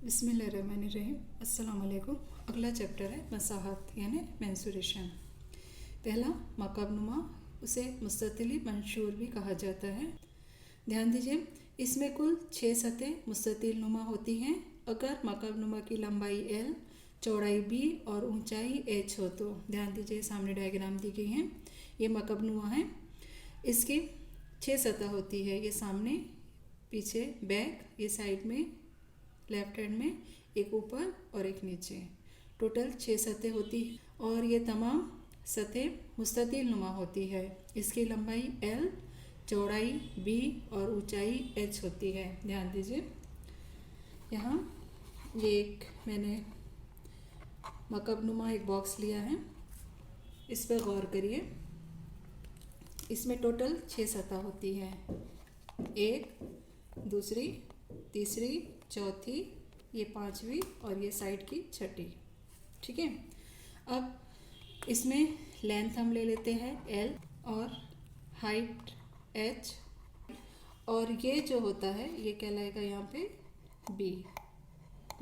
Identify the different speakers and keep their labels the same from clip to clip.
Speaker 1: बिस्मिल्लाहिर्रहमानिर्रहीम। अस्सलाम वालेकुम। अगला चैप्टर है मसाहत यानी मेंसुरेशन। पहला मकबनुमा, उसे मुस्ततिली मंशूर भी कहा जाता है। ध्यान दीजिए, इसमें कुल 6 सतह मुस्ततिल नुमा होती हैं। अगर मकबनुमा की लंबाई L, चौड़ाई B और ऊंचाई H हो तो ध्यान दीजिए, सामने डायग्राम दी गई हैं। ये मकबनुमा है। इसकी 6 सतह होती है। ये सामने, पीछे, बैक, ये साइड में, लेफ्ट हैंड में, एक ऊपर और एक नीचे। टोटल 6 सतह होती है और ये तमाम सतह मुस्ततिल नुमा होती है। इसकी लंबाई L, चौड़ाई B और ऊंचाई H होती है। ध्यान दीजिए, यहाँ ये एक मैंने मकबनुमा एक बॉक्स लिया है, इस पर गौर करिए। इसमें टोटल 6 सतह होती है। एक, दूसरी, तीसरी, चौथी, ये पांचवी और ये साइड की छठी। ठीक है। अब इसमें लेंथ हम ले लेते हैं L और हाइट H, और ये जो होता है ये कहलाएगा यहाँ पे B,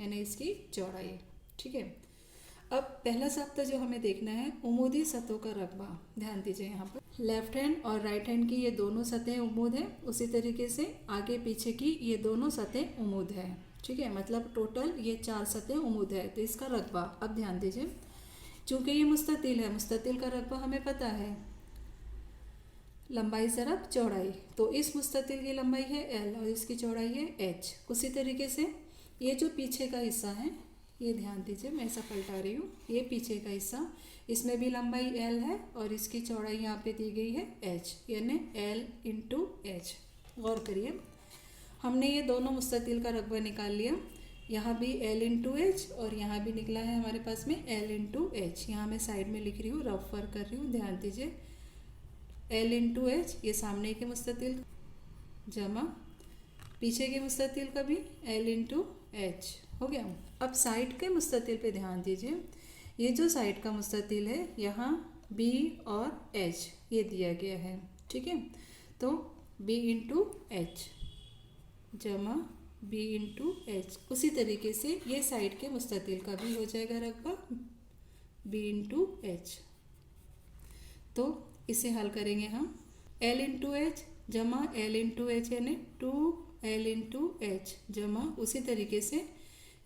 Speaker 1: यानी इसकी चौड़ाई। ठीक है। अब पहला सतह जो हमें देखना है, उमूदी सतहों का रकबा। ध्यान दीजिए, यहाँ पर लेफ्ट हैंड और राइट हैंड की ये दोनों सतहें उमूद है। उसी तरीके से आगे पीछे की ये दोनों सतहें उमूद है। ठीक है, मतलब टोटल ये 4 सतहें उमूद है। तो इसका रकबा, अब ध्यान दीजिए, चूंकि ये मुस्ततिल है, मुस्ततिल का रकबा हमें पता है, लंबाई ज़रब चौड़ाई। तो इस मुस्ततिल की लंबाई है L और इसकी चौड़ाई है H। उसी तरीके से ये जो पीछे का हिस्सा है, ये ध्यान दीजिए, मैं ऐसा पलटा रही हूँ, ये पीछे का हिस्सा, इसमें भी लंबाई L है और इसकी चौड़ाई यहाँ पे दी गई है H, यानी L इंटू H। गौर करिए, हमने ये दोनों मुस्ततिल का रकबा निकाल लिया। यहाँ भी L इंटू H और यहाँ भी निकला है हमारे पास में L इंटू H। यहाँ मैं साइड में लिख रही हूँ, रफ वर्क कर रही हूँ। ध्यान दीजिए, L इंटू H, ये सामने के मुस्ततिल जमा पीछे के मुस्ततिल का भी L इंटू H हो गया। अब साइड के मुस्ततिल पे ध्यान दीजिए, ये जो साइड का मुस्ततिल है, यहाँ B और H ये दिया गया है। ठीक है, तो B इंटू H जमा B इंटू H। उसी तरीके से ये साइड के मुस्ततिल का भी हो जाएगा रकबा B इंटू H। तो इसे हल करेंगे हम, L इंटू H जमा L इंटू H, यानी 2L इंटू H जमा, उसी तरीके से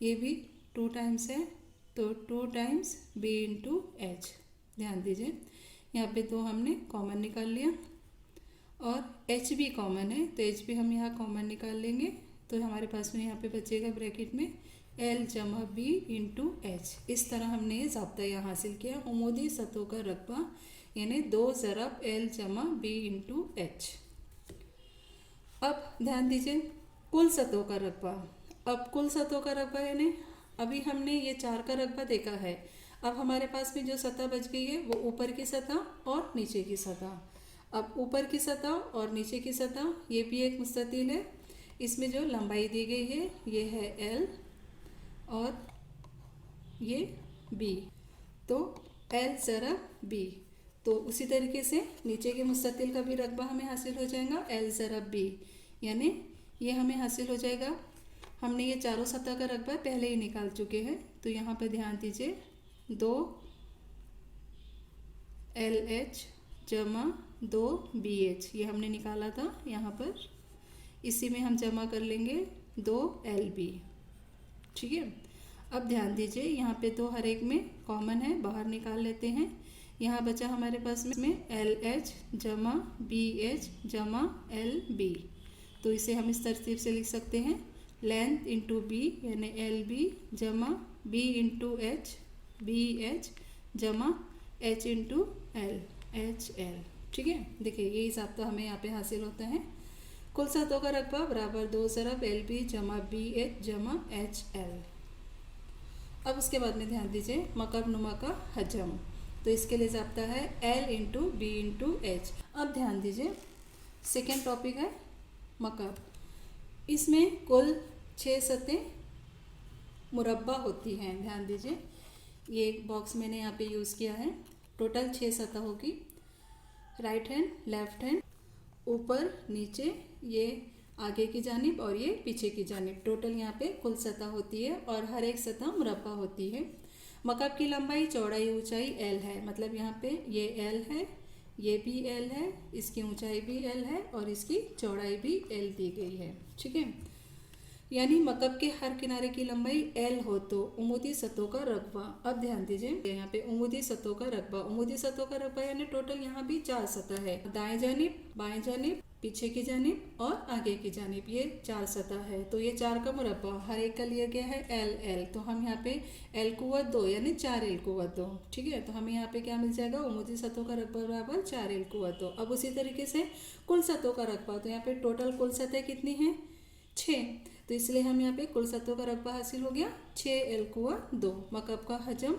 Speaker 1: ये भी 2 टाइम्स है तो 2 टाइम्स B इंटू H। ध्यान दीजिए, यहाँ पे 2 हमने कॉमन निकाल लिया और H भी कॉमन है, तो H भी हम यहाँ कॉमन निकाल लेंगे। तो हमारे पास में यहाँ पे बचेगा ब्रैकेट में L जमा B इंटू H। इस तरह हमने ये ज़ाब्ता यहाँ हासिल किया, उमूदी सतहों का रकबा, यानी 2 ज़रब L जमा B इंटू H। अब ध्यान दीजिए, कुल सतहों का रकबा। अब कुल सतहों का रकबा यानी अभी हमने ये 4 का रकबा देखा है। अब हमारे पास में जो सतह बच गई है वो ऊपर की सतह और नीचे की सतह। अब ऊपर की सतह और नीचे की सतह, ये भी एक मुस्ततिल है। इसमें जो लंबाई दी गई है ये है L और ये B, तो L ज़रब B। तो उसी तरीके से नीचे के मुस्ततिल का भी रकबा हमें हासिल हो जाएगा L ज़रब B, यानी ये हमें हासिल हो जाएगा। हमने ये चारों सतह का रकबा पहले ही निकाल चुके हैं। तो यहाँ पर ध्यान दीजिए, 2 LH जमा 2 BH, ये हमने निकाला था यहाँ पर। इसी में हम जमा कर लेंगे 2 LB। ठीक है। अब ध्यान दीजिए, यहाँ पे 2 हर एक में कॉमन है, बाहर निकाल लेते हैं। यहाँ बचा हमारे पास में LH जमा BH जमा LB। तो इसे हम इस तरतीब से लिख सकते हैं, लेंथ इंटू B यानी LB जमा B इंटू H BH जमा H इंटू L HL। ठीक है, देखिए ये हिसाब तो हमें यहाँ पे हासिल होता है। कुल सतहों का रकबा बराबर 2 ज़रब LB जमा BH जमा HL। अब उसके बाद में ध्यान दीजिए, मकबनुमा का हजम। तो इसके लिए ज़ाब्ता है L into B into H। अब ध्यान दीजिए, सेकेंड टॉपिक है मकब। इसमें कुल 6 सतहें मुरब्बा होती हैं। ध्यान दीजिए, ये एक बॉक्स मैंने यहाँ पे यूज़ किया है। टोटल 6 सतह होगी, राइट हैंड, लेफ्ट हैंड, ऊपर नीचे, ये आगे की जानिब और ये पीछे की जानिब। टोटल यहाँ पे कुल सतह होती है और हर एक सतह मुरब्बा होती है। मकब की लंबाई, चौड़ाई, ऊंचाई L है, मतलब यहाँ पे ये L है, ये भी L है, इसकी ऊंचाई भी L है और इसकी चौड़ाई भी L दी गई है। ठीक है, यानी मकब के हर किनारे की लंबाई L हो तो उमूदी सतहों का रकबा। अब ध्यान दीजिए यहाँ पे उमूदी सतहों का रकबा, उमूदी सतहों का रकबा यानी टोटल यहाँ भी 4 सतह है, दाएं जानिब, बाएं जानिब, पीछे की जानिब और आगे की जानिब, ये 4 सतह है। तो ये 4 का मुरब्बा, हर एक का लिया गया है L। तो हम यहाँ पे L कुव्वत 2 यानी 4L कुव्वत 2। ठीक है, तो हमें यहाँ पे क्या मिल जाएगा, उमूदी सतहों का रकबा बराबर 4L कुव्वत 2। अब उसी तरीके से कुल सतहों का रकबा, तो यहाँ पे टोटल कुल सतह कितनी है, 6, तो इसलिए हम यहाँ पे कुल सतहों का रकबा हासिल हो गया 6L कुव्वत 2। मकब का हजम,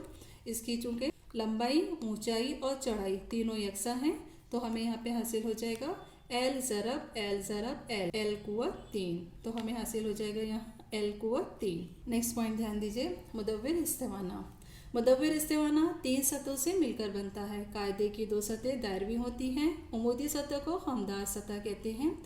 Speaker 1: इसकी चूंकि लंबाई, ऊंचाई और चौड़ाई तीनों यकसा हैं, तो हमें यहाँ पे हासिल हो जाएगा L ज़रब L ज़रब L, L कुव्वत 3। तो हमें हासिल हो जाएगा यहाँ L कुव्वत 3। नेक्स्ट पॉइंट ध्यान दीजिए, मुदव्विर इस्तिवाना। मुदव्विर इस्तिवाना 3 सतहों से मिलकर बनता है। कायदे की 2 सतहें दायरवी होती हैं। उमूदी सतह को खमदार सतह कहते हैं।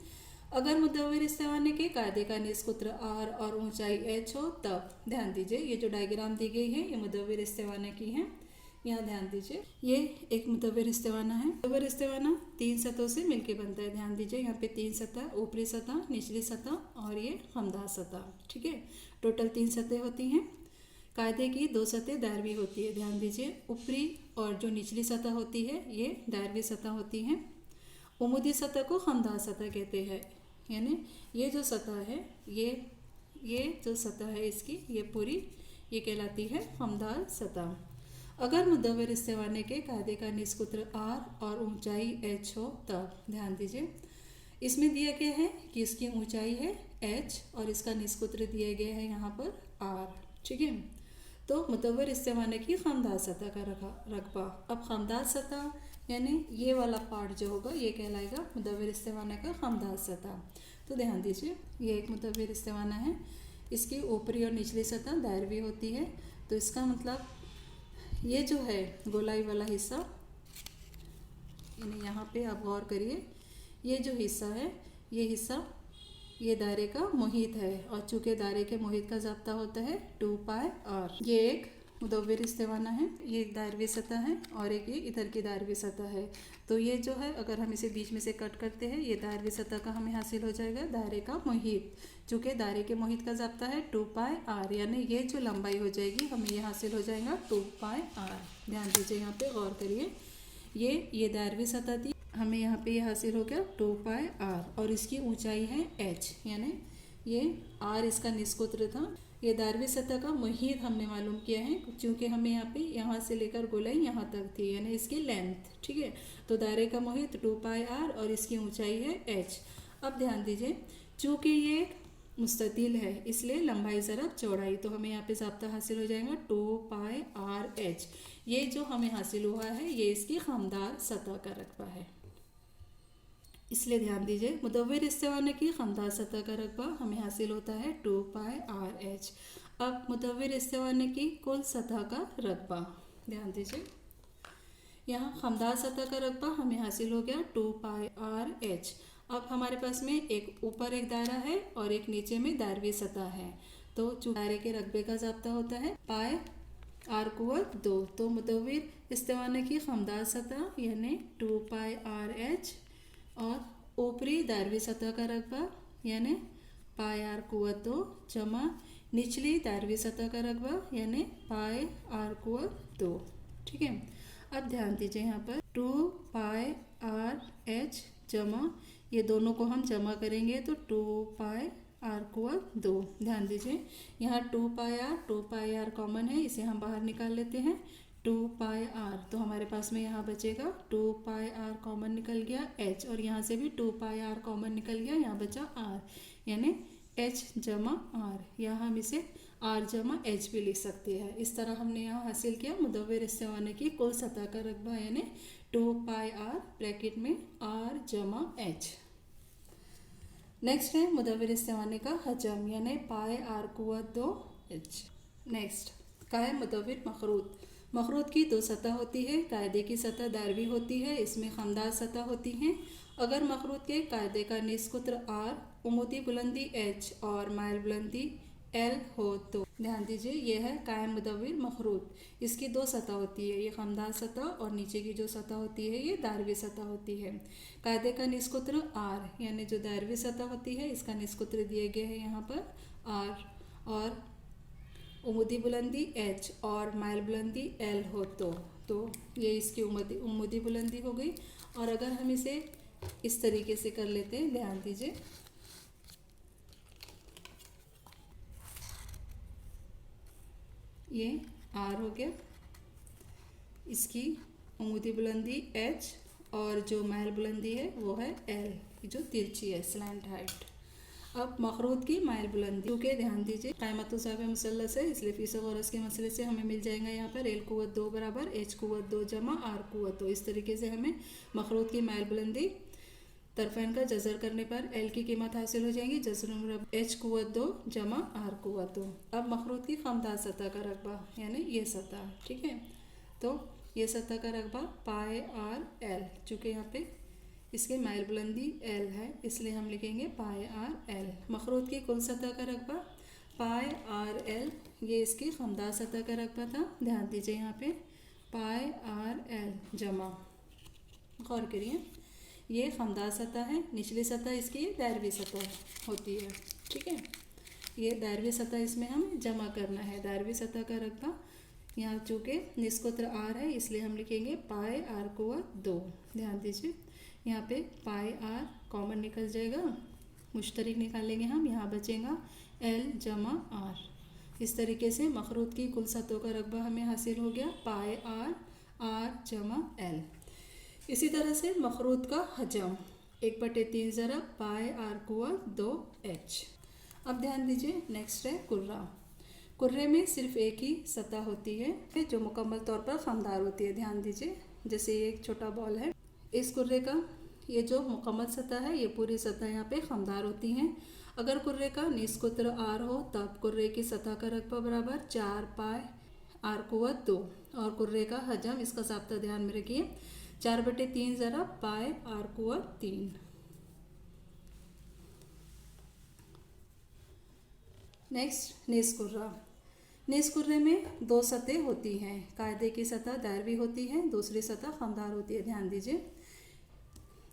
Speaker 1: अगर मुदव्विर इस्तिवाने के कायदे का निस्कुत्र R और ऊंचाई H हो तब, ध्यान दीजिए ये जो डायग्राम दी गई है ये मुदव्विर इस्तिवाने की है। यहाँ ध्यान दीजिए, ये एक मुदव्विर इस्तिवाना है। मुदव्विर इस्तिवाना 3 सतहों से मिलकर बनता है। ध्यान दीजिए यहाँ पे 3 सतह, ऊपरी सतह, निचली सतह और ये खमदार सतह। ठीक है, टोटल 3 सतह होती हैं। कायदे की 2 सतह दायरवी होती है। ध्यान दीजिए, ऊपरी और जो निचली सतह होती है ये दायरवी सतह होती है। उमूदी सतह को खमदार सतह कहते हैं, यानी ये जो सतह है, ये जो सतह है इसकी, ये पूरी ये कहलाती है खमदार सतह। अगर मुदव्विर इस्तिवाने के कायदे का निस्कुत्र R और ऊंचाई H हो तब, ध्यान दीजिए इसमें दिया गया है कि इसकी ऊंचाई है H और इसका निस्कुत्र दिया गया है यहाँ पर R। ठीक है, तो मुदव्विर इस्तिवाने की खमदार सतह का रकबा। अब खमदार सतह यानी ये वाला पार्ट जो होगा ये कहलाएगा मुदव्विर इस्तिवाने का खमदार सतह। तो ध्यान दीजिए ये एक मुदव्विर इस्तिवाना है, इसकी ऊपरी और निचली सतह दायरवी होती है। तो इसका मतलब ये जो है गोलाई वाला हिस्सा, यानी यहाँ पे आप गौर करिए, ये जो हिस्सा है ये हिस्सा ये दायरे का मुहित है और चूंकि दायरे के मुहित का ज़ाब्ता होता है 2πr। ये एक मुदव्विर इस्तिवाना है, ये एक दायरवी सतह है और एक ये इधर की दायरवी सतह है। तो ये जो है अगर हम इसे बीच में से कट करते हैं, ये दायरवी सतह का हमें हासिल हो जाएगा दायरे का मुहित। चूँकि दायरे के मुहित का ज़ाब्ता है 2πr, यानी ये जो लंबाई हो जाएगी हमें ये हासिल हो जाएगा 2πr। ध्यान दीजिए यहाँ पे गौर करिए, ये दायरवी सतह थी, हमें यहाँ पे ये हासिल हो गया 2πr और इसकी ऊंचाई है H, यानी ये R इसका निस्कुत्र था। ये दायरवी सतह का मुहित हमने मालूम किया है क्योंकि हमें यहाँ से लेकर गोलाई यहाँ तक थी, यानी इसकी लेंथ। ठीक है, तो दायरे का मुहित 2πr और इसकी ऊंचाई है H। अब ध्यान दीजिए, चूँकि ये मुस्ततिल है इसलिए लंबाई ज़रब चौड़ाई, तो हमें यहाँ पे ज़ाब्ता हासिल हो जाएगा 2πrh। ये जो हमें हासिल हुआ है ये इसकी खमदार सतह का रकबा है। इसलिए ध्यान दीजिए मुदव्विर इस्तिवाने की खमदार सतह का रकबा हमें हासिल होता है 2πrh। अब मुदव्विर इस्तिवाने की कुल सतह का रकबा, ध्यान दीजिए यहाँ खमदार सतह का रकबा हमें हासिल हो गया 2πrh। अब हमारे पास में एक ऊपर एक दायरा है और एक नीचे में दायरवी सतह है। तो दायरे के रकबे का ज़ाब्ता होता है πr कुव्वत 2। तो मुदव्विर इस्तिवाने की खमदार सतह यानी 2πrh और ऊपरी दायरवी सतह का रकबा यानी πr कुव्वत 2 जमा निचली दायरवी सतह का रकबा यानी πr कुव्वत 2। ठीक है, अब ध्यान दीजिए यहाँ पर 2πrh जमा ये दोनों को हम जमा करेंगे तो 2πr कुव्वत 2। ध्यान दीजिए यहाँ 2πr कॉमन है, इसे हम बाहर निकाल लेते हैं 2πr, तो हमारे पास में यहाँ बचेगा 2πr कॉमन निकल गया h और यहाँ से भी 2πr कॉमन निकल गया, यहाँ बचा r यानी h जमा r। यहाँ हम इसे r जमा h भी लिख सकते हैं। इस तरह हमने यहाँ हासिल किया मुदव्विर इस्तिवाने की कुल सतह का रकबा यानी 2πr ब्रैकेट में r जमा h। नेक्स्ट है मुदव्विर इस्तिवाने का हजम यानी πr कुव्वत 2h। नेक्स्ट का है मुदव्विर मखरूत। मखरूत की दो सतह होती है, कायदे की सतह दायरवी होती है, इसमें खमदार सतह होती हैं। अगर मखरूत के कायदे का निस्कुत्र R, उमूदी बुलंदी H और माइल बुलंदी L हो तो ध्यान दीजिए यह है कायम मुदव्विर मखरूत। इसकी दो सतह होती है, ये खमदार सतह और नीचे की जो सतह होती है ये दायरवी सतह होती है। कायदे का निस्कुत्र R यानी जो दायरवी सतह होती है इसका निस्कुत्र दिए गए है यहाँ पर R, और उमूदी बुलंदी H और माइल बुलंदी L हो तो ये इसकी उमूदी बुलंदी हो गई। और अगर हम इसे इस तरीके से कर लेते हैं, ध्यान दीजिए, ये R हो गया, इसकी उमूदी बुलंदी H और जो माइल बुलंदी है वो है L, जो तिरछी है, स्लैंट हाइट। अब मखरूत की माइल बुलंदी, क्योंकि ध्यान दीजिए कायमत साहब मुसल्लस है, इसलिए फीसगोरस के मसले से हमें मिल जाएगा यहाँ पर L कुव्वत 2 बराबर H कुव्वत 2 जमा R कुव्वत 2। इस तरीके से हमें मखरूत की माइल बुलंदी तरफैन का जज़र करने पर L की कीमत हासिल हो जाएगी, जज़र H कुव्वत 2 जमा R कुव्वत 2। अब मखरूत की खमदार सतह का रकबा यानी ये सतह, ठीक है, तो ये सतह का रकबा पाए R L, चूँकि यहाँ पे इसकी माइल बुलंदी L है इसलिए हम लिखेंगे पाए R L। मखरूत की कुल सतह का रकबा पाए R L, ये इसकी खमदार सतह का रकबा था, ध्यान दीजिए यहाँ पे पाए R L जमा, गौर करिए ये खमदार सतह है, निचली सतह इसकी दायरवी सतह होती है, ठीक है, ये दायरवी सतह इसमें हमें जमा करना है। दायरवी सतह का रकबा यहाँ चूँकि निस्कुत्र R है इसलिए हम लिखेंगे पाए R कुव्वत 2। ध्यान दीजिए यहाँ पे पाए R कॉमन निकल जाएगा, मुश्तरिक निकालेंगे हम, यहाँ बचेगा L जमा R। इस तरीके से मखरूत की कुल सतहों का रकबा हमें हासिल हो गया पाए R जमा L। इसी तरह से मखरूत का हजम 1/3 ज़रब पाए R कुव्वत 2H। अब ध्यान दीजिए नेक्स्ट है कुर्रा। कुर्रे में सिर्फ एक ही सतह होती है जो मुकम्मल तौर पर खमदार होती है। ध्यान दीजिए जैसे ये एक छोटा बॉल है, इस कुर्रे का ये जो मुकम्मल सतह है ये पूरी सतह यहाँ पे खमदार होती हैं। अगर कुर्रे का निस्कुत्र R हो तब कुर्रे की सतह का रकबा बराबर 4 पाए R कुव्वत 2, और कुर्रे का हजम, इसका ज़ाब्ता ध्यान में रखिए, 4/3 ज़रब पाए R कुव्वत 3। नेक्स्ट निस्कुर्रा। निस्कुर्रे में दो सतह होती हैं, कायदे की सतह दायरवी होती है, दूसरी सतह खमदार होती है। ध्यान दीजिए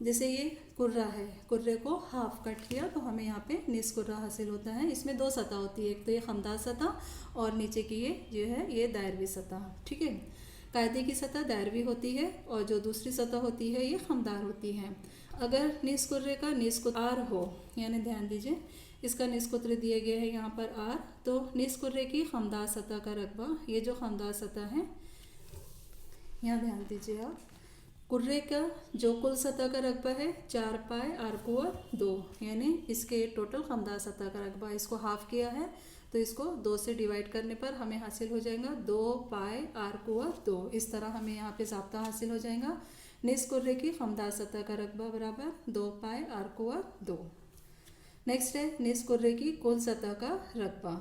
Speaker 1: जैसे ये कुर्रा है, कुर्रे को हाफ कट किया तो हमें यहाँ पे निस्कुर्रा हासिल होता है। इसमें दो सतह होती है, एक तो ये खमदार सतह और नीचे की ये जो है ये दायरवी सतह, ठीक है। कायदे की सतह दायरवी होती है और जो दूसरी सतह होती है ये खमदार होती है। अगर निस्कुर्रे का निस्कुत्र R हो, यानी ध्यान दीजिए इसका निस्कुत्र दिया गया है यहाँ पर R, तो निस्कुर्रे की खमदार सतह का रकबा, ये जो खमदार सतह है यहाँ ध्यान दीजिए आप, कुर्रे का जो कुल सतह का रकबा है 4 पाए R कुव्वत 2, यानी इसके टोटल खमदार सतह का रकबा, इसको हाफ किया है तो इसको 2 से डिवाइड करने पर हमें हासिल हो जाएगा 2 पाए R कुव्वत 2। इस तरह हमें यहाँ पे ज़ाब्ता हासिल हो जाएगा, निस कुर्रे की खमदार सतह का रकबा बराबर 2 पाए R कुव्वत 2। नेक्स्ट है निस कुर्रे की कुल सतह का रकबा।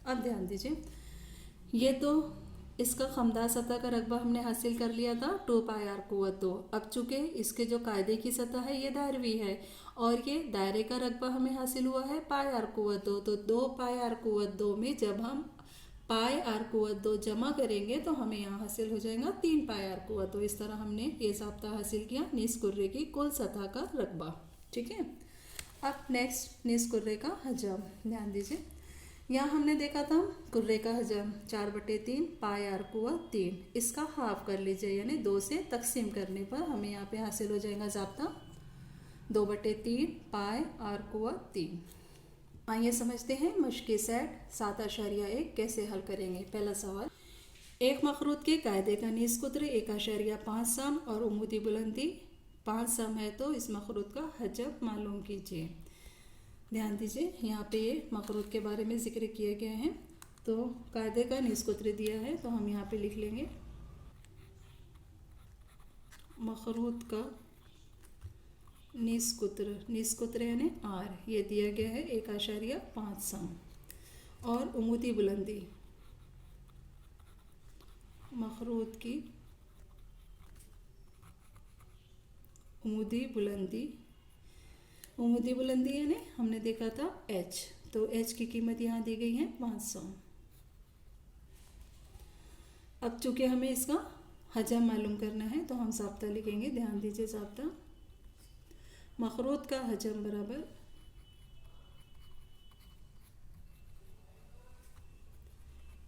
Speaker 1: अब ध्यान दीजिए ये तो इसका खमदार सतह का रकबा हमने हासिल कर लिया था 2 पाए R कुव्वत 2। अब चूँकि इसके जो कायदे की सतह है ये दायरवी है और ये दायरे का रकबा हमें हासिल हुआ है पाए R कुव्वत 2, तो 2 पाए R कुव्वत 2 में जब हम पाए R कुव्वत 2 जमा करेंगे तो हमें यहाँ हासिल हो जाएगा 3 पाए R कुव्वत 2। इस तरह हमने ये ज़ाब्ता हासिल किया निस कुर्रे की कुल सतह का रकबा, ठीक है। अब नेक्स्ट निस कुर्रे का हजम, ध्यान दीजिए यहाँ हमने देखा था कुर्रे का हजम 4/3 पाए R कुव्वत 3, इसका हाफ कर लीजिए यानी 2 से तकसीम करने पर हमें यहाँ पे हासिल हो जाएगा ज़ाब्ता 2/3 पाए R कुव्वत 3। आइए समझते हैं मश्क़ी सेट 7.1 कैसे हल करेंगे। पहला सवाल, एक मखरूत के कायदे का निस कुत्र 1.5 सम और उमूदी बुलंदी 5 सम है तो इस मखरूत का हजम मालूम कीजिए। ध्यान दीजिए यहाँ पे ये मखरूत के बारे में जिक्र किए गए हैं, तो कायदे का निस कुत्र दिया है तो हम यहाँ पे लिख लेंगे मखरूत का निस कुत्र यानी R, ये दिया गया है 1.5 सम और उमूदी बुलंदी मखरूत की उमूदी बुलंदी, उमूदी बुलंदी यानी हमने देखा था h, तो h की कीमत यहाँ दी गई है 500। अब चूँकि हमें इसका हजम मालूम करना है तो हम ज़ाब्ता लिखेंगे, ध्यान दीजिए ज़ाब्ता। मखरूत का हजम बराबर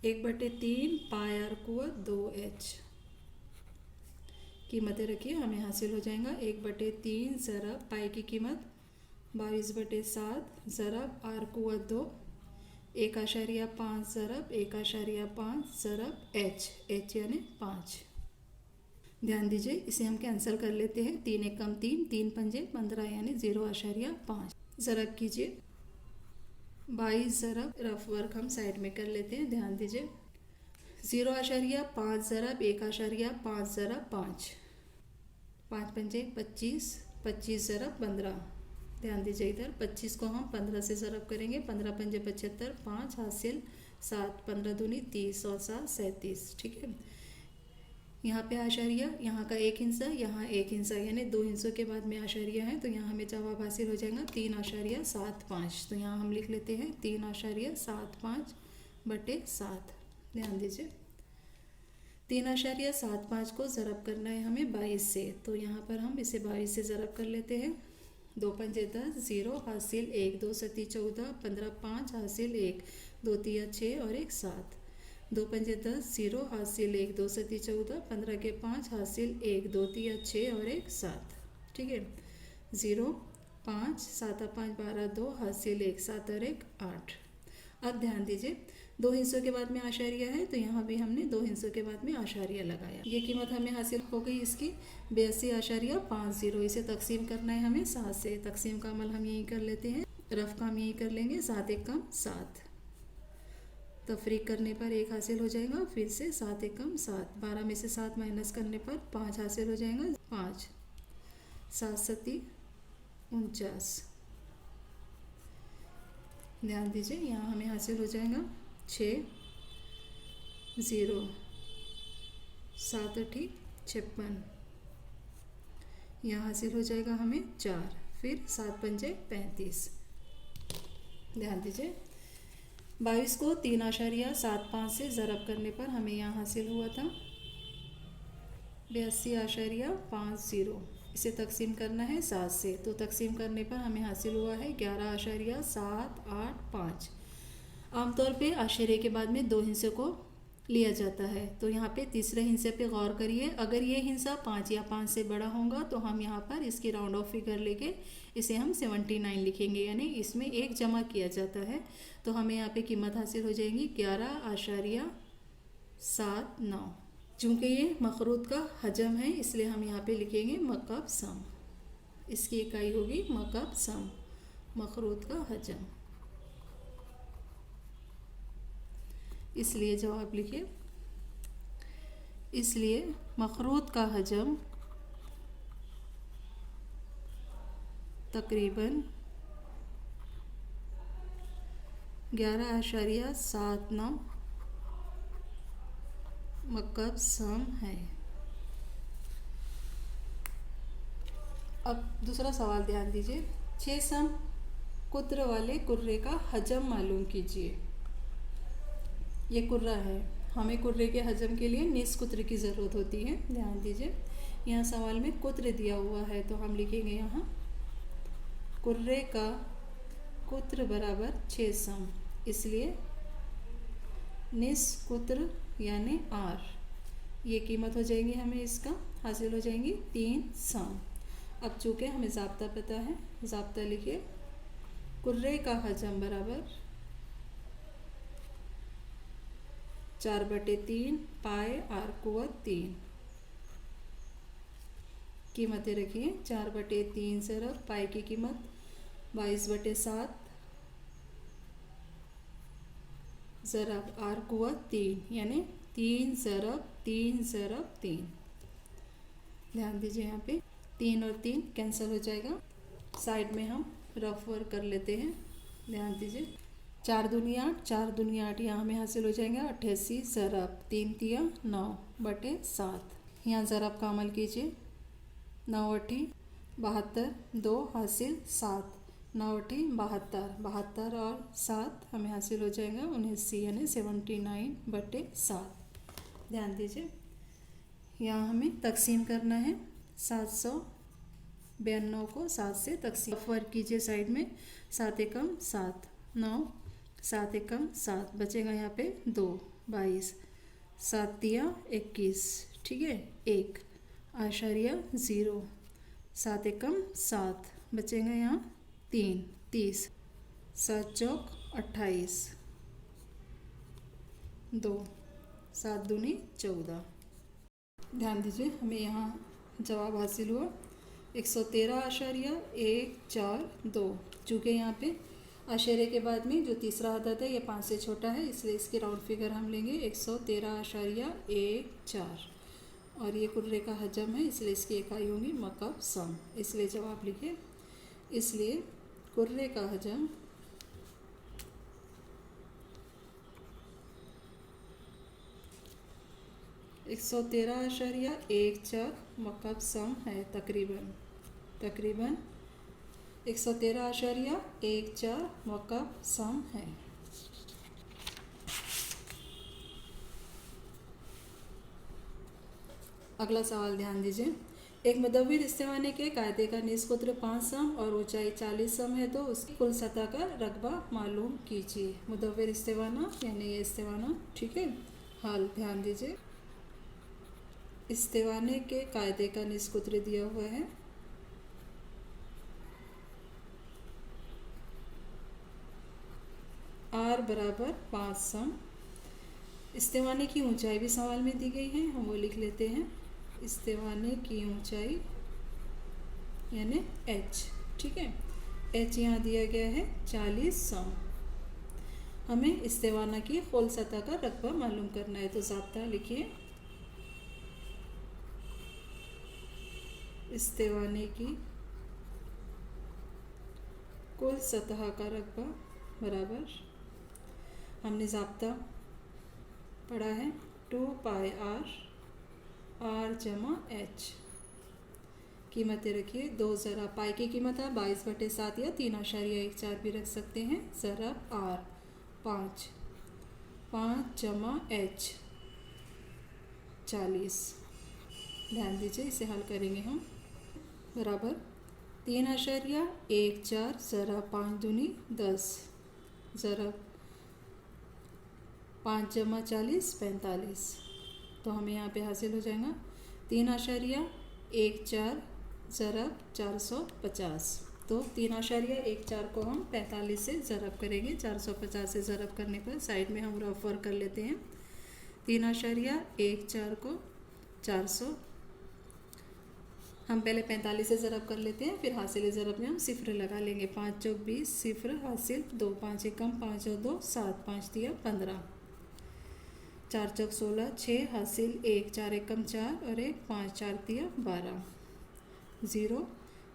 Speaker 1: 1/3 पाई आर कुव्वत 2h। कीमतें रखिए, हमें हासिल हो जाएगा 1/3 ज़रब पाई की कीमत 22/7 ज़रब आर कुव्वत 2, 1.5 ज़रब 1.5 ज़रब h यानी 5। ध्यान दीजिए, इसे हम कैंसिल कर लेते हैं। 3 एक कम 3, 3 पंजे 15 यानी 0.5 ज़रब कीजिए 22 ज़रब, रफ वर्क हम साइड में कर लेते हैं। ध्यान दीजिए 0.5 ज़रब 1.5 ज़रब 5, 5 पंजे 25, 25 ज़रब 15। ध्यान दीजिए इधर 25 को हम 15 से ज़रब करेंगे, 15 पंजे 75, 5 हासिल 7, 15 दूनी 30 और 7 37। ठीक है, यहाँ पे आशारिया, यहाँ का एक हिस्सा, यहाँ एक हिस्सा, यानी 2 हिस्सों के बाद में आशारिया है, तो यहाँ हमें जवाब हासिल हो जाएगा 3.75। तो यहाँ हम लिख लेते हैं 3.75/7। ध्यान दीजिए 3.75 को ज़रब करना है हमें 22 से, तो यहाँ पर हम इसे 22 से ज़रब कर लेते हैं। 2 पंजे 10, 0 हासिल 1, 2 सती 14, 15 5 हासिल 1, 2 तिया 6 और 1 7। 2 पंजे 10, 0 हासिल 1, 2 सती 14, 15 के 5 हासिल 1, 2 तिया 6 और 1 7। ठीक है, 0 5 7 5 12, 2 हासिल 1, 7 और 1 8। अब ध्यान दीजिए 2 हिस्सों के बाद में आशारिया है, तो यहाँ भी हमने 2 हिस्सों के बाद में आशारिया लगाया। ये कीमत हमें हासिल हो गई इसकी 82.50। इसे तकसीम करना है हमें 7 से। तकसीम का अमल हम यही कर लेते हैं, रफ का हम यही कर लेंगे, 7 एक कम 7। तफरीक करने पर 1 हासिल हो जाएगा, फिर से 7 एक कम 7। 12 में से 7 माइनस करने पर 5 हासिल हो जाएगा, 5 7 सती 49। ध्यान दीजिए यहाँ हमें हासिल हो जाएगा 6, 0 7 8 56। यहाँ हासिल हो जाएगा हमें 4, फिर 7 पंजे 35। ध्यान दीजिए 22 को 3.75 से ज़रब करने पर हमें यहाँ हासिल हुआ था 82.50। इसे तकसीम करना है 7 से, तो तकसीम करने पर हमें हासिल हुआ है 11.785। आमतौर पे आशरे के बाद में 2 हिस्से को लिया जाता है, तो यहाँ पे तीसरे हिस्से पे गौर करिए। अगर ये हिस्सा 5 या 5 से बड़ा होगा तो हम यहाँ पर इसकी राउंड ऑफ फिगर लेके इसे हम 79 लिखेंगे, यानी इसमें 1 जमा किया जाता है, तो हमें यहाँ पे कीमत हासिल हो जाएगी 11.79। चूँकि ये मखरूत का हजम है इसलिए हम यहाँ पे लिखेंगे मकब सम। इसकी इकाई होगी मकब सम, मखरूत का हजम। इसलिए जवाब लिखिए, इसलिए मखरूत का हजम तकरीबन 11.79 मकब सम है। अब दूसरा सवाल ध्यान दीजिए, 6 सम कुत्र वाले कुर्रे का हजम मालूम कीजिए। ये कुर्रा है, हमें कुर्रे के हजम के लिए निस कुत्र की ज़रूरत होती है। ध्यान दीजिए यहाँ सवाल में कुत्र दिया हुआ है, तो हम लिखेंगे यहाँ कुर्रे का कुत्र बराबर 6 सम, इसलिए निस कुत्र यानी r, ये कीमत हो जाएगी हमें इसका हासिल हो जाएंगी 3 सम। अब चूँकि हमें ज़ाब्ता पता है, ज़ाब्ता लिखिए, कुर्रे का हजम बराबर 4/3 पाई आर कुव्वत 3। कीमतें रखिए 4/3 ज़रब पाई की कीमत 22/7 ज़रब आर कुव्वत 3, यानी 3 ज़रब 3 ज़रब 3। ध्यान दीजिए यहाँ पे 3 और 3 कैंसिल हो जाएगा। साइड में हम रफ वर्क कर लेते हैं। ध्यान दीजिए 4 दूनी 8, 4 दूनी 8 यहाँ हमें हासिल हो जाएंगे 88 ज़रब 3 तिया 9 बटे 7। यहाँ ज़रब का अमल कीजिए, 9 अठी 72, 2 हासिल 7, 9 अठी 72, 72 और 7 हमें हासिल हो जाएगा 79 यानी 79 बटे 7। ध्यान दीजिए यहाँ हमें तकसीम करना है 792 को 7 से तकसीम। वर्क कीजिए साइड में, 7 एकम 7, 9 7 एकम 7 बचेगा यहाँ पे 2 22, 7 तिया 21, ठीक है 1 आशारिया 0, 7 एकम 7 बचेगा यहाँ 3 30, 7 चौक 28, 2 7 दूनी 14। ध्यान दीजिए हमें यहाँ जवाब हासिल हुआ 113.142। चूँकि यहाँ पे आशरे के बाद में जो तीसरा अदद है ये 5 से छोटा है, इसलिए इसकी राउंड फिगर हम लेंगे 113.14 और ये कुर्रे का हजम है, इसलिए इसकी इकाई होंगी मकब सम। इसलिए जवाब लिखिए, इसलिए कुर्रे का हजम 113.14 मकब सम है, तकरीबन 113.14 मकब सम है। अगला सवाल ध्यान दीजिए, एक मुदव्विर इस्तेवाने के कायदे का निस्कुत्र 5 सम और ऊंचाई 40 सम है, तो उसकी कुल सतह का रकबा मालूम कीजिए। मुदव्विर इस्तेवाना यानी ये इस्तेवाना, ठीक है। हाल ध्यान दीजिए, इस्तेवाने के कायदे का निस्कुत्र दिया हुआ है, आर बराबर 5 सम। इस्तेवाने की ऊंचाई भी सवाल में दी गई है, हम वो लिख लेते हैं, इस्तेवाने की ऊंचाई यानी h, ठीक है। h यहाँ दिया गया है 40 सम। हमें इस्तेवाना की कुल सतह का रकबा मालूम करना है, तो ज़ाब्ता लिखिए, इस्तेवाने की कुल सतह का रकबा बराबर, हमने ज़ाब्ता पढ़ा है 2 पाई आर जमा h। कीमतें रखिए, 2 ज़रा पाई की कीमत है 22/7 या 3.14 भी रख सकते हैं, ज़रा r 5 जमा h 40। ध्यान दीजिए इसे हल करेंगे हम, बराबर 3.14 ज़रा 5 दूनी 10, ज़रा 5 जमा 40 45। तो हमें यहाँ पे हासिल हो जाएगा 3.14 ज़रब 450। तो 3.14 को हम 45 से ज़रब करेंगे, 450 से ज़रब करने पर साइड में हम रफ वर्क कर लेते हैं। 3.14 को 400, हम पहले 45 से ज़रब कर लेते हैं, फिर हासिल ज़रब में हम सिफर लगा लेंगे। 5 चौक 20, सिफर हासिल 2, 5 एकम 5 और 2 7, 5 तिया 15, 4 चौक 16, 6 हासिल 1, 4 एकम 4 और 1, 5 4 तिया 12, 0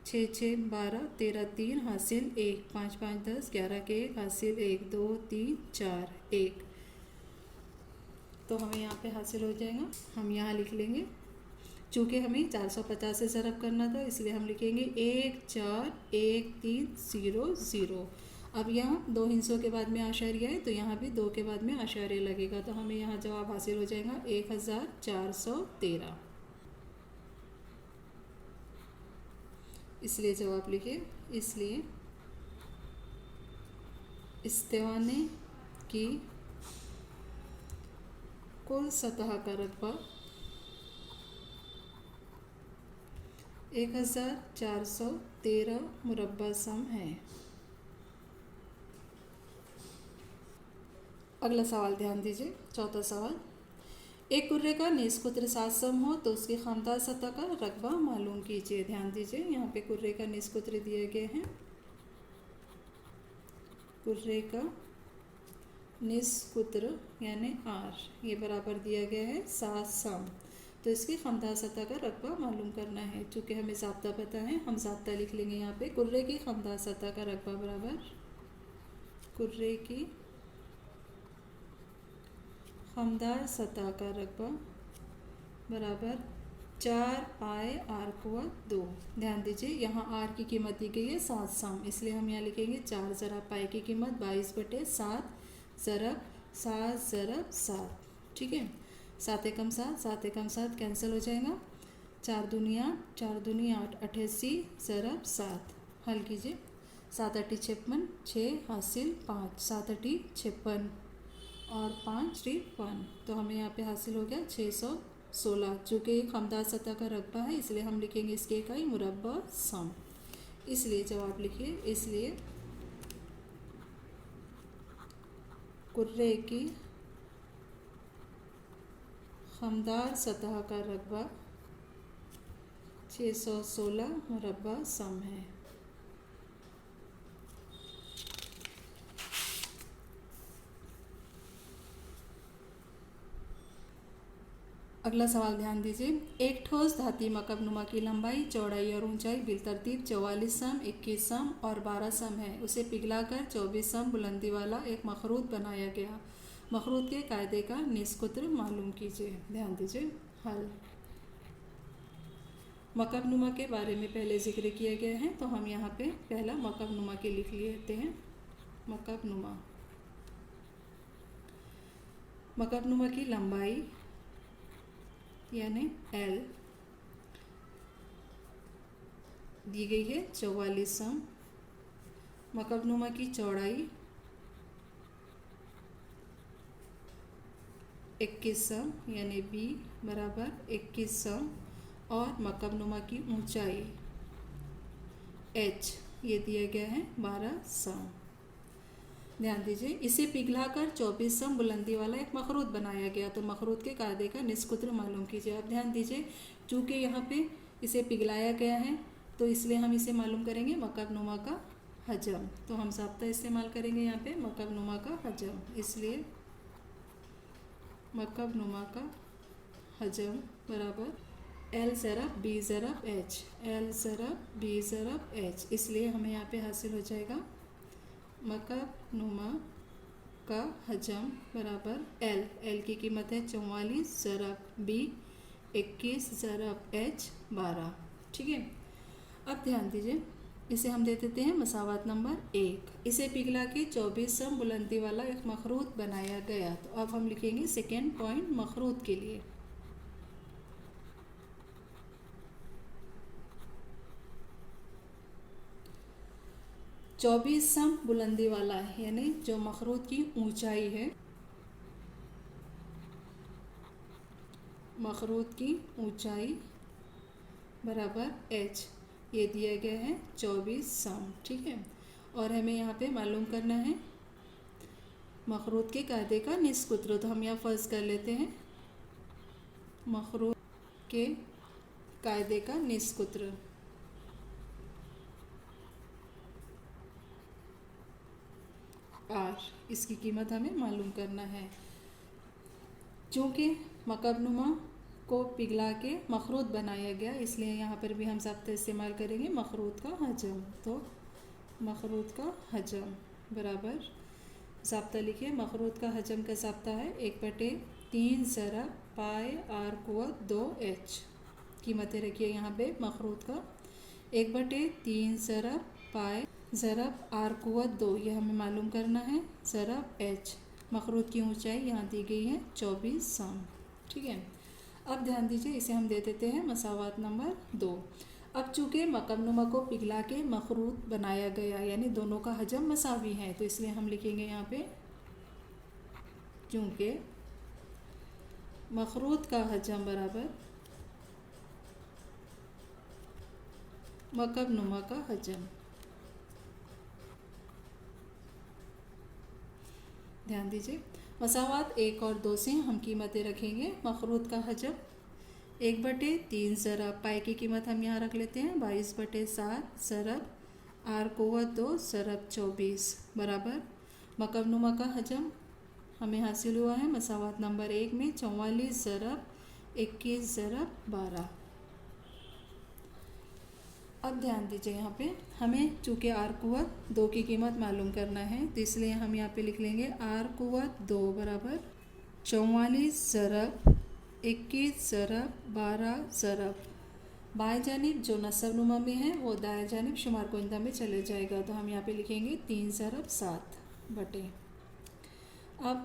Speaker 1: 6 6 12, 13 3 हासिल 1, 5 5 10, 11 के 1 हासिल 1, 2 3 4 1। तो हमें यहाँ पे हासिल हो जाएगा, हम यहाँ लिख लेंगे, चूँकि हमें 450 से ज़रब करना था इसलिए हम लिखेंगे 1 4 1 3 0 0। अब यहाँ 2 हिस्सों के बाद में आशारिया है, तो यहाँ भी 2 के बाद में आशारिया लगेगा, तो हमें यहाँ जवाब हासिल हो जाएगा 1413। इसलिए जवाब लिखिए, इसलिए इस्तेवाने की कुल सतह का रकबा 1413 मुरब्बा सम है। अगला सवाल ध्यान दीजिए, चौथा सवाल, एक कुर्रे का निस्कुत्र 7 सम हो तो उसकी खामदार सतह का रकबा मालूम कीजिए। ध्यान दीजिए यहाँ पे कुर्रे का निस्कुत्र दिए गए हैं, कुर्रे का निस्कुत्र यानी r, ये बराबर दिया गया है 7 सम, तो इसकी खामदार सतह का रकबा मालूम करना है। चूँकि हमें ज़ाब्ता पता है, हम ज़ाब्ता लिख लेंगे यहाँ पे, कुर्रे की खामदार सतह का रकबा बराबर कुर्रे की खमदार सतह का रकबा बराबर 4 पाए आर कुवत 2। ध्यान दीजिए यहाँ आर की कीमत दी गई है 7 सम, इसलिए हम यहाँ लिखेंगे 4 ज़रब पाए की कीमत 22/7 ज़रब 7 ज़रब 7। ठीक है, 7 एकम 7, 7 एकम 7 कैंसिल हो जाएगा, 4 दूनी 8, 4 दूनी 8, 88 ज़रब 7। हल कीजिए, 7 अट्ठी 56, 6 हासिल 5, 7 अट्ठी 56 और 5 53, तो हमें यहाँ पे हासिल हो गया 616। चूँकि खमदार सतह का रकबा है इसलिए हम लिखेंगे इसके इकाई मुरब्बा सम। इसलिए जवाब लिखिए, इसलिए कुर्रे की खमदार सतह का रकबा 616 मुरब्बा सम है। अगला सवाल ध्यान दीजिए, एक ठोस धाती मकबनुमा की लंबाई, चौड़ाई और ऊंचाई बिलतरतीब 44 सम, 21 सम और 12 सम है। उसे पिघलाकर 24 सम बुलंदी वाला एक मखरूत बनाया गया। मखरूत के कायदे का निस्कुत्र मालूम कीजिए। ध्यान दीजिए, हल। मकबनुमा के बारे में पहले जिक्र किया गया है, तो हम यहाँ पे पहला मकबनुमा के लिख लेते हैं। मकबनुमा, मकबनुमा की लंबाई यानी L दी गई है 44 सम। मकबनुमा की चौड़ाई 21 सम यानी B बराबर 21 सम और मकबनुमा की ऊंचाई H ये दिया गया है 12 सम। ध्यान दीजिए, इसे पिघलाकर 24 सम बुलंदी वाला एक मखरूत बनाया गया, तो मखरूत के कायदे का निस्कुत्र मालूम कीजिए। अब ध्यान दीजिए, चूँकि यहाँ पे इसे पिघलाया गया है तो इसलिए हम इसे मालूम करेंगे मकबनुमा का हजम। तो हम ज़ाब्ता इस्तेमाल करेंगे यहाँ पे मकबनुमा का हजम। इसलिए मकबनुमा का हजम बराबर L ज़रब B ज़रब H, L ज़रब B ज़रब H। इसलिए हमें यहाँ पे हासिल हो जाएगा मकबनुमा का हजम बराबर L की कीमत है 44 ज़रब B 21 ज़रब H 12। ठीक है, अब ध्यान दीजिए, इसे हम दे देते हैं मसावत नंबर 1। इसे पिघला के 24 सम बुलंदी वाला एक मखरूत बनाया गया। तो अब हम लिखेंगे सेकेंड पॉइंट मखरूत के लिए। चौबीस सम बुलंदी वाला है यानी जो मखरूत की ऊंचाई है, मखरूत की ऊंचाई बराबर H ये दिया गया है 24 सम। ठीक है, और हमें यहाँ पे मालूम करना है मखरूत के कायदे का निस्कुत्र। तो हम यहाँ फर्ज कर लेते हैं मखरूत के कायदे का निस्कुत्र। R इसकी कीमत हमें मालूम करना है। चूँकि मकबनुमा को पिघला के मखरूत बनाया गया इसलिए यहाँ पर भी हम ज़ाब्ता इस्तेमाल करेंगे मखरूत का हजम। तो मखरूत का हजम बराबर ज़ाब्ता लिखिए, मखरूत का हजम का ज़ाब्ता है 1/3 ज़रब पाए आर कुवत 2H। कीमतें रखिए यहाँ पे मखरूत का 1/3 ज़रब पाए ज़रब आर कुवत 2 ये हमें मालूम करना है ज़रब H। मखरूत की ऊंचाई यहाँ दी गई है 24 सम। ठीक है, अब ध्यान दीजिए, इसे हम दे देते हैं मसावत नंबर 2। अब चूँकि मकबनुमा को पिघला के मखरूत बनाया गया यानी दोनों का हजम मसावी है, तो इसलिए हम लिखेंगे यहाँ पे चूँकि मखरूत का हजम बराबर मकबनुमा का हजम। ध्यान दीजिए, मसावत 1 और 2 से हम कीमतें रखेंगे। मखरूत का हजम 1/3 ज़रब पाए की कीमत हम यहाँ रख लेते हैं 22/7 ज़रब आर कुवत 2 ज़रब 24 बराबर मकबनुमा का हजम हमें हासिल हुआ है मसावत नंबर 1 में 44 ज़रब 21 ज़रब 12। अब ध्यान दीजिए, यहाँ पे हमें चूँकि आर कुवत 2 की कीमत मालूम करना है, तो इसलिए हम यहाँ पे लिख लेंगे आर कुवत 2 बराबर 44 ज़रब 21 ज़रब 12 ज़रब। बाएं जानिब जो नसबनुमा में है वो दाएं जानिब शुमार कुंदा में चले जाएगा, तो हम यहाँ पे लिखेंगे 3 ज़रब 7 बटे। अब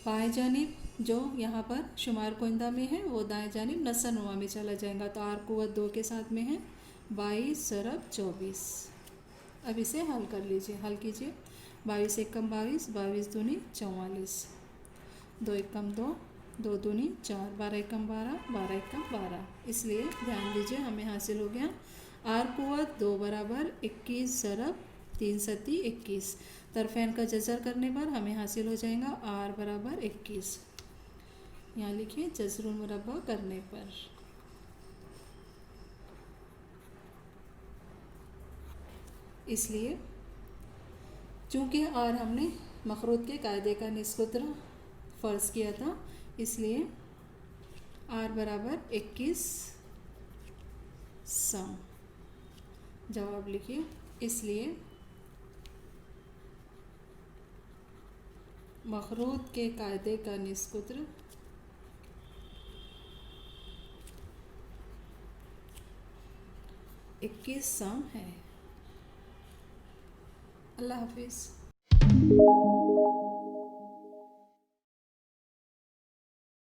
Speaker 1: बाएं जानिब जो यहाँ पर शुमार कुंदा में है वो दाएं जानिब नसबनुमा में चला जाएगा, तो आर कुवत 2 के साथ में है 22 ज़रब 24। अब इसे हल कर लीजिए, हल कीजिए। 22 एकम 22, 22 दूनी 44, 2 एकम 2, 2 दूनी 4, 12 एकम 12, 12 एकम 12। इसलिए ध्यान दीजिए हमें हासिल हो गया आर कुवत 2 बराबर 21 ज़रब 3 सती 21। तरफेन का जज़र करने पर हमें हासिल हो जाएगा आर बराबर 21। यहाँ लिखिए जज़रुल मुरब्बा करने पर। इसलिए चूँकि आर हमने मखरूत के कायदे का निस्कुत्र फ़र्ज़ किया था, इसलिए आर बराबर 21 सम। जवाब लिखिए, इसलिए मखरूत के कायदे का निस्कुत्र 21 सम है। अल्लाह हाफिज़।